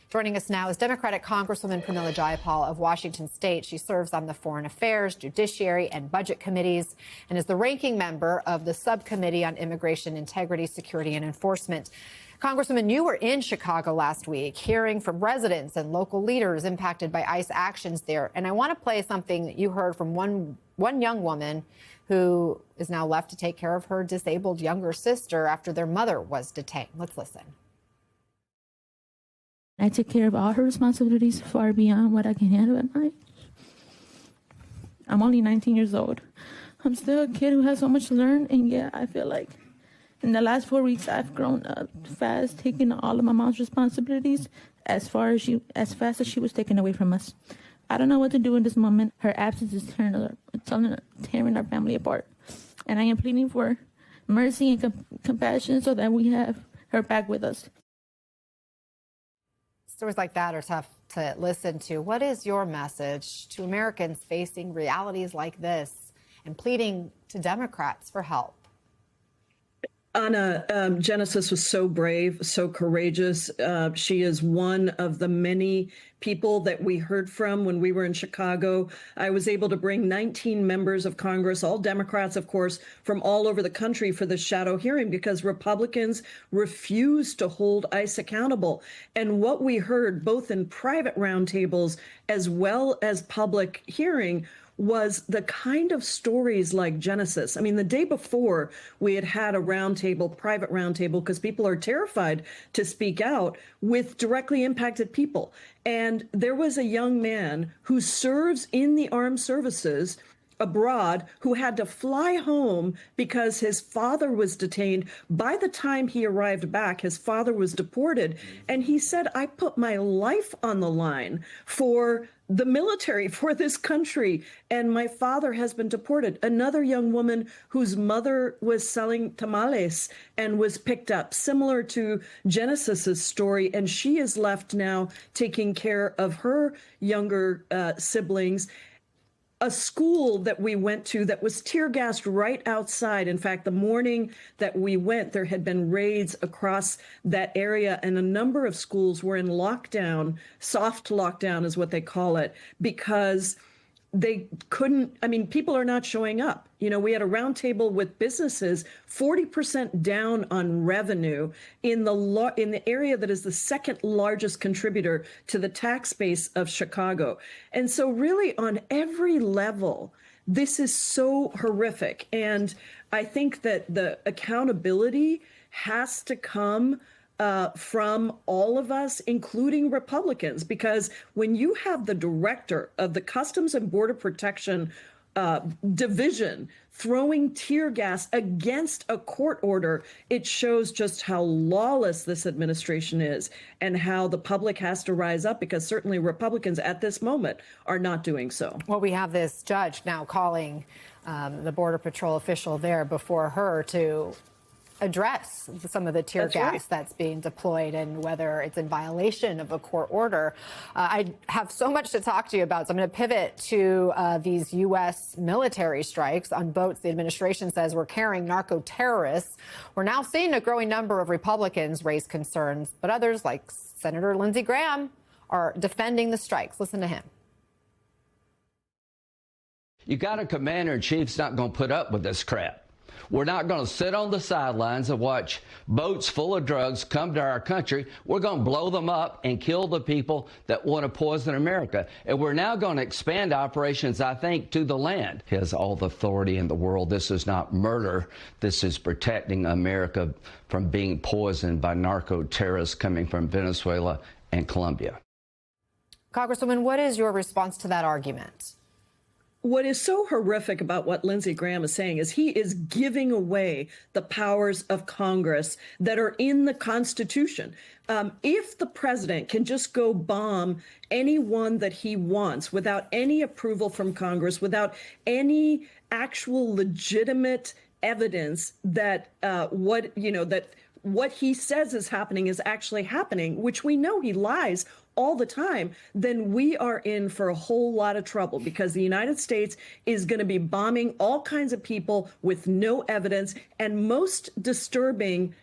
Joining us now is Democratic Congresswoman Pramila Jayapal of Washington State. She serves on the Foreign Affairs, Judiciary, and Budget Committees and is the ranking member of the Subcommittee on Immigration Integrity, Security, and Enforcement. Congresswoman, you were in Chicago last week hearing from residents and local leaders impacted by ICE actions there. And I want to play something that you heard from one young woman who is now left to take care of her disabled younger sister after their mother was detained. Let's listen. I took care of all her responsibilities far beyond what I can handle at night. I'm only 19 years old. I'm still a kid who has so much to learn, and yeah, I feel like in the last 4 weeks I've grown up fast, taking all of my mom's responsibilities as fast as she was taken away from us. I don't know what to do in this moment. Her absence is tearing our family apart, and I am pleading for mercy and compassion so that we have her back with us. Stories like that are tough to listen to. What is your message to Americans facing realities like this and pleading to Democrats for help? Anna, Genesis was so brave, so courageous. She is one of the many people that we heard from when we were in Chicago. I was able to bring 19 members of Congress, all Democrats, of course, from all over the country for this shadow hearing because Republicans refused to hold ICE accountable. And what we heard, both in private roundtables as well as public hearing, was the kind of stories like Genesis. I mean, the day before we had a roundtable, private roundtable, because people are terrified to speak out with directly impacted people. And there was a young man who serves in the armed services abroad who had to fly home because his father was detained. By the time he arrived back, his father was deported. And he said, I put my life on the line for the military, for this country, and my father has been deported. Another young woman whose mother was selling tamales and was picked up, similar to Genesis's story, and she is left now taking care of her younger siblings. A school that we went to that was tear gassed right outside. In fact, the morning that we went, there had been raids across that area, and a number of schools were in lockdown. Soft lockdown is what they call it, because they couldn't, I mean, people are not showing up. You know, we had a roundtable with businesses, 40% down on revenue in the area that is the second largest contributor to the tax base of Chicago. And so really on every level, this is so horrific. And I think that the accountability has to come from all of us, including Republicans, because when you have the director of the Customs and Border Protection division throwing tear gas against a court order, it shows just how lawless this administration is and how the public has to rise up, because certainly Republicans at this moment are not doing so. Well, we have this judge now calling the Border Patrol official there before her to address some of the tear gas that's being deployed and whether it's in violation of a court order. I have so much to talk to you about, so I'm going to pivot to these U.S. military strikes on boats the administration says were carrying narco-terrorists. We're now seeing a growing number of Republicans raise concerns, but others, like Senator Lindsey Graham, are defending the strikes. Listen to him. You got a commander-in-chief's not going to put up with this crap. We're not going to sit on the sidelines and watch boats full of drugs come to our country. We're going to blow them up and kill the people that want to poison America. And we're now going to expand operations, I think, to the land. He has all the authority in the world. This is not murder. This is protecting America from being poisoned by narco-terrorists coming from Venezuela and Colombia. Congresswoman, what is your response to that argument? What is so horrific about what Lindsey Graham is saying is he is giving away the powers of Congress that are in the Constitution. If the president can just go bomb anyone that he wants without any approval from Congress, without any actual legitimate evidence that what he says is happening is actually happening, which we know he lies all the time, then we are in for a whole lot of trouble, because the United States is going to be bombing all kinds of people with no evidence. And most disturbing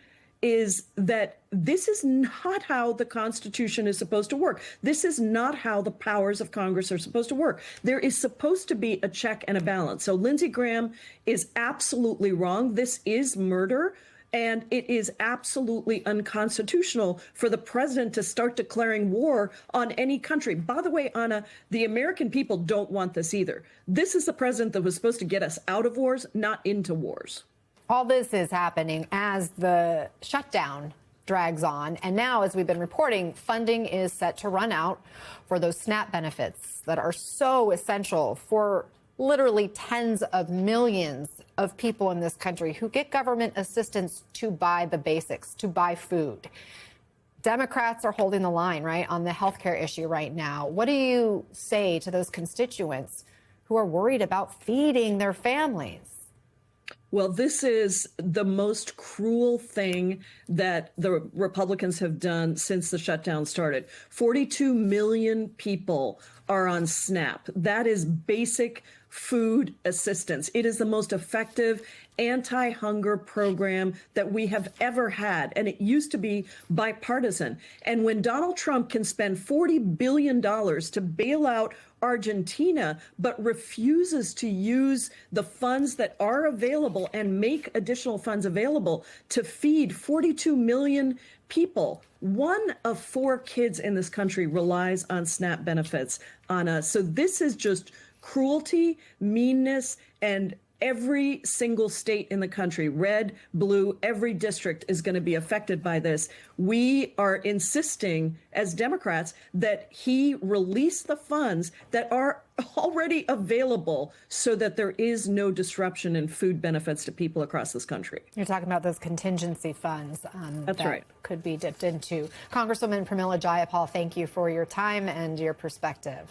is that this is not how the Constitution is supposed to work. This is not how the powers of Congress are supposed to work. There is supposed to be a check and a balance. So Lindsey Graham is absolutely wrong. This is murder. And it is absolutely unconstitutional for the president to start declaring war on any country. By the way, Anna, the American people don't want this either. This is the president that was supposed to get us out of wars, not into wars. All this is happening as the shutdown drags on. And now, as we've been reporting, funding is set to run out for those SNAP benefits that are so essential for literally tens of millions of people in this country who get government assistance to buy the basics, to buy food. Democrats are holding the line, right, on the healthcare issue right now. What do you say to those constituents who are worried about feeding their families? Well, this is the most cruel thing that the Republicans have done since the shutdown started. 42 million people are on SNAP. That is basic food assistance. It is the most effective anti-hunger program that we have ever had. And it used to be bipartisan. And when Donald Trump can spend $40 billion to bail out Argentina, but refuses to use the funds that are available and make additional funds available to feed 42 million people. 1 of 4 kids in this country relies on SNAP benefits, Anna. So this is just cruelty, meanness, and every single state in the country, red, blue, every district is going to be affected by this. We are insisting as Democrats that he release the funds that are already available so that there is no disruption in food benefits to people across this country. You're talking about those contingency funds That's that right. could be dipped into. Congresswoman Pramila Jayapal, thank you for your time and your perspective.